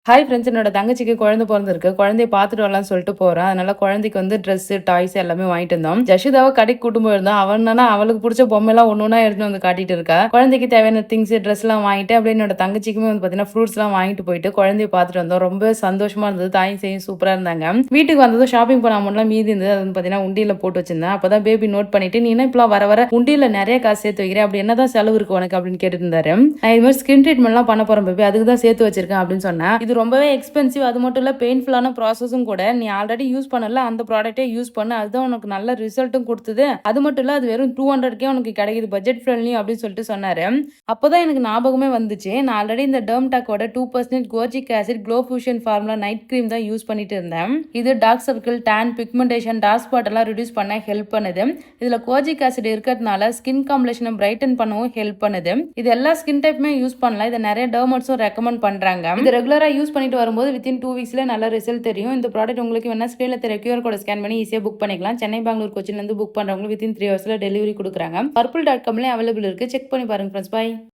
Hi friends, என்னோட தங்கச்சிக்கு குழந்தை பொறந்திருக்கு. குழந்தைய பார்த்துட்டு வரலாம்னு சொல்லிட்டு போறேன். அதனால குழந்தைக்கு வந்து ட்ரெஸ், டாய்ஸ் எல்லாமே வாங்கிட்டு இருந்தோம். ஜஷிதாவ கடைக்கு கூட்டிட்டு போயிருந்தோம். அவ என்னன்னா அவளுக்கு புடிச்ச பொம்மைலாம் ஒண்ணு ஒண்ணா எடுத்துட்டு வந்து காட்டிட்டு இருக்கா. குழந்தைக்கு தேவையான திங்ஸ், ட்ரெஸ்லாம் வாங்கிட்டு அப்படியே என்னோட தங்கச்சிக்குமே வந்து பார்த்தீங்கன்னா ஃப்ரூட்ஸ்லாம் வாங்கிட்டு போயிட்டு குழந்தைய பார்த்துட்டு வந்தோம். ரொம்ப சந்தோஷமா இருந்தது. தாயும் சேயும் சூப்பரா இருந்தாங்க. வீட்டுக்கு வந்ததும் ஷாப்பிங் பண்ண அமௌண்ட்லாம் மீதி இருந்தது. அது வந்து பார்த்தீங்கன்னா உண்டியல்ல போட்டு வச்சிருந்தேன். அப்பதான் பேபி நோட் பண்ணிட்டு, நீ என்ன இப்பலாம் வர வர உண்டியல்ல நிறைய காசு சேர்த்து வைக்கிறேன், அப்படி என்னதான் செலவு இருக்கு உனக்கு அப்படின்னு கேட்டுட்டு இருந்தாரு. நான் இது மாதிரி ஸ்கின் ட்ரீட்மெண்ட்லாம் பண்ண போறேன் பேபி, அதுக்கு தான் சேர்த்து வச்சிருக்கேன் அப்படின்னு சொன்னேன். இது ரொம்பவே எக்ஸ்பென்சிவ். அது மட்டும் இல்ல, பெயின்ஃபுல்லான ப்ராசஸும் கூட. நீ ஆல்ரெடி யூஸ் பண்ணல அந்த ப்ராடக்ட்டே யூஸ் பண்ணு, அதுதான் உனக்கு நல்ல ரிசல்ட்டும் கொடுத்தது. அது மட்டும் இல்ல, அது வெறும் 200க்கே உனக்கு கிடைக்குது, பட்ஜெட் ஃப்ரெண்ட்லி அப்படின்னு சொல்லிட்டு சொன்னாரு. அப்பதான் எனக்கு ஞாபகமே வந்துச்சு, நான் ஆல்ரெடி இந்த டெர்ம்டாக்கோட 2% kojic acid glow fusion formula night cream தான் யூஸ் பண்ணிட்டு இருந்தேன். இது dark circle, tan, pigmentation, dark spot எல்லாம் ரிடியூஸ் பண்ண ஹெல்ப் பண்ணுது. இதுல கோஜிக் ஆசிட் இருக்கிறதுனால ஸ்கின் காம்ப்ளெக்ஷனை பிரைட்டன் பண்ணவும் ஹெல்ப் பண்ணுது. இது எல்லா ஸ்கின் டைப்புமே யூஸ் பண்ணலாம். இதை நிறைய டெர்மட்ஸும் ரெக்கமெண்ட் பண்றாங்க. இது ரெகுலரா யூஸ் பண்ணிட்டு வரும்போது வித்தின் 2 வீக்ஸ்ல நல்ல ரிசல்ட் தெரியும். இந்த ப்ராடக்ட் உங்களுக்கு வேணா ஸ்கிரீன்ல தெரிய QR கோட ஸ்கேன் பண்ணி ஈஸியா புக் பண்ணிக்கலாம். சென்னை, பெங்களூர், கொச்சின்ல இருந்து புக் பண்றவங்களுக்கு வித்தின் 3 ஹவர்ஸ்ல டெலிவரி கொடுக்குறாங்க. பர்பிள்.comலயும் அவைலபிள் இருக்கு. செக் பண்ணி பாருங்க ஃப்ரெண்ட்ஸ். பை.